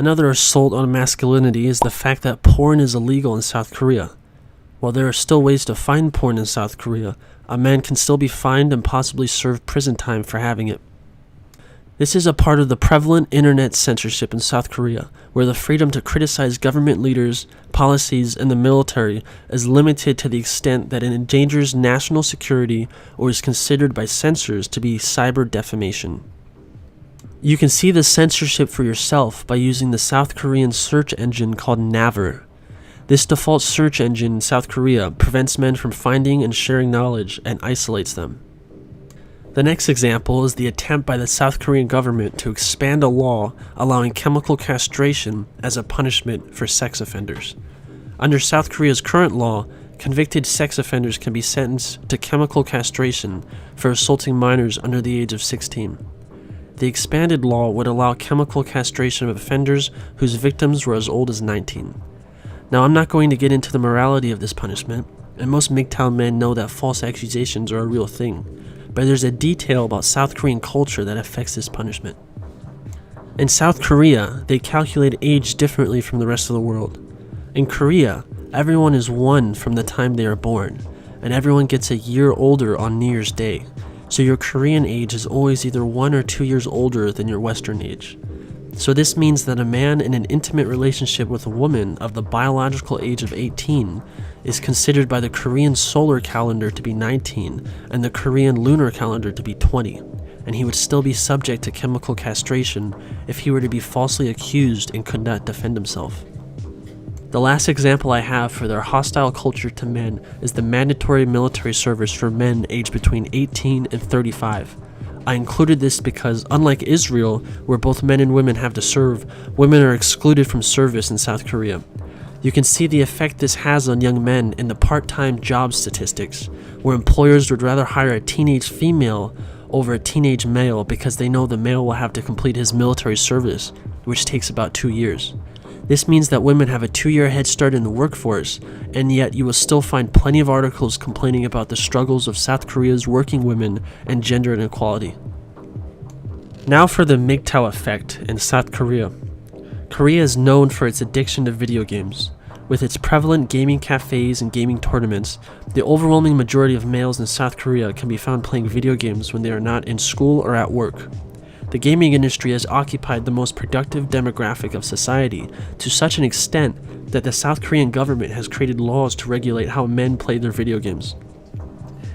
Another assault on masculinity is the fact that porn is illegal in South Korea. While there are still ways to find porn in South Korea, a man can still be fined and possibly serve prison time for having it. This is a part of the prevalent internet censorship in South Korea, where the freedom to criticize government leaders, policies, and the military is limited to the extent that it endangers national security or is considered by censors to be cyber defamation. You can see the censorship for yourself by using the South Korean search engine called Naver. This default search engine in South Korea prevents men from finding and sharing knowledge and isolates them. The next example is the attempt by the South Korean government to expand a law allowing chemical castration as a punishment for sex offenders. Under South Korea's current law, convicted sex offenders can be sentenced to chemical castration for assaulting minors under the age of 16. The expanded law would allow chemical castration of offenders whose victims were as old as 19. Now, I'm not going to get into the morality of this punishment, and most MGTOW men know that false accusations are a real thing, but there's a detail about South Korean culture that affects this punishment. In South Korea, they calculate age differently from the rest of the world. In Korea, everyone is one from the time they are born, and everyone gets a year older on New Year's Day, so your Korean age is always either 1 or 2 years older than your Western age. So this means that a man in an intimate relationship with a woman of the biological age of 18 is considered by the Korean solar calendar to be 19 and the Korean lunar calendar to be 20, and he would still be subject to chemical castration if he were to be falsely accused and could not defend himself. The last example I have for their hostile culture to men is the mandatory military service for men aged between 18 and 35. I included this because, unlike Israel, where both men and women have to serve, women are excluded from service in South Korea. You can see the effect this has on young men in the part-time job statistics, where employers would rather hire a teenage female over a teenage male because they know the male will have to complete his military service, which takes about 2 years. This means that women have a 2-year head start in the workforce, and yet you will still find plenty of articles complaining about the struggles of South Korea's working women and gender inequality. Now for the MGTOW effect in South Korea. Korea is known for its addiction to video games. With its prevalent gaming cafes and gaming tournaments, the overwhelming majority of males in South Korea can be found playing video games when they are not in school or at work. The gaming industry has occupied the most productive demographic of society to such an extent that the South Korean government has created laws to regulate how men play their video games.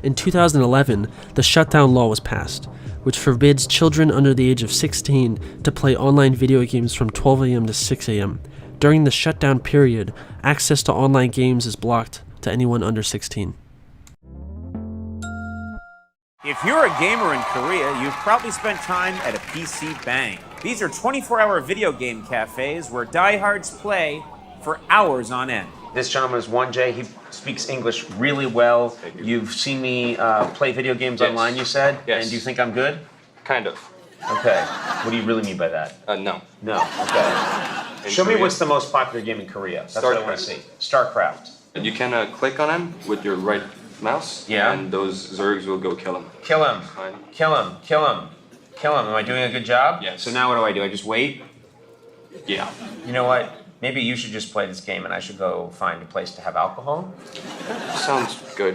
In 2011, the shutdown law was passed, which forbids children under the age of 16 to play online video games from 12 a.m. to 6 a.m. During the shutdown period, access to online games is blocked to anyone under 16. If you're a gamer in Korea, you've probably spent time at a PC Bang. These are 24-hour video game cafes where diehards play for hours on end. This gentleman is 1J. He speaks English really well. You've seen me play video games online, you said? Yes. And do you think I'm good? Kind of. Okay. What do you really mean by that? No. No. Okay. Show me what's the most popular game in Korea. That's what I want to see. StarCraft. You can click on him with your right mouse, Yeah. and those zergs will go kill him. Kill him. Fine. Kill him. Kill him. Kill him. Am I doing a good job? Yes. So now what do? I just wait? Yeah. You know what? Maybe you should just play this game and I should go find a place to have alcohol. Sounds good.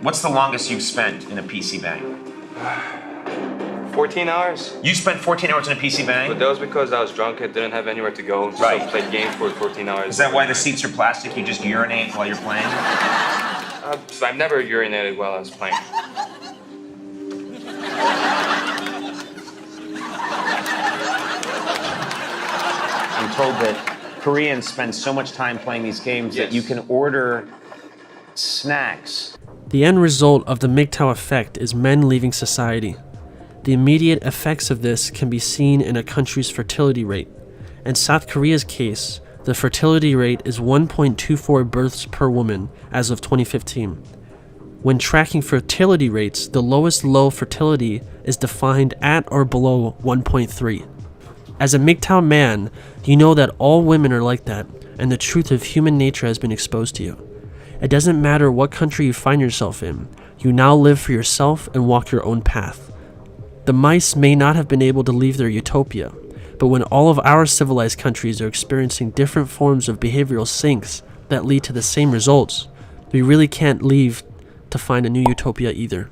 What's the longest you've spent in a PC Bang? 14 hours. You spent 14 hours in a PC Bang? But that was because I was drunk and didn't have anywhere to go. So Right. I played games for 14 hours. Is that why the seats are plastic? You just urinate while you're playing? I've never urinated while I was playing. I'm told that Koreans spend so much time playing these games that you can order snacks. The end result of the MGTOW effect is men leaving society. The immediate effects of this can be seen in a country's fertility rate. In South Korea's case, the fertility rate is 1.24 births per woman as of 2015. When tracking fertility rates, the lowest low fertility is defined at or below 1.3. As a MGTOW man, you know that all women are like that, and the truth of human nature has been exposed to you. It doesn't matter what country you find yourself in, you now live for yourself and walk your own path. The mice may not have been able to leave their utopia, But when all of our civilized countries are experiencing different forms of behavioral sinks that lead to the same results, we really can't leave to find a new utopia either.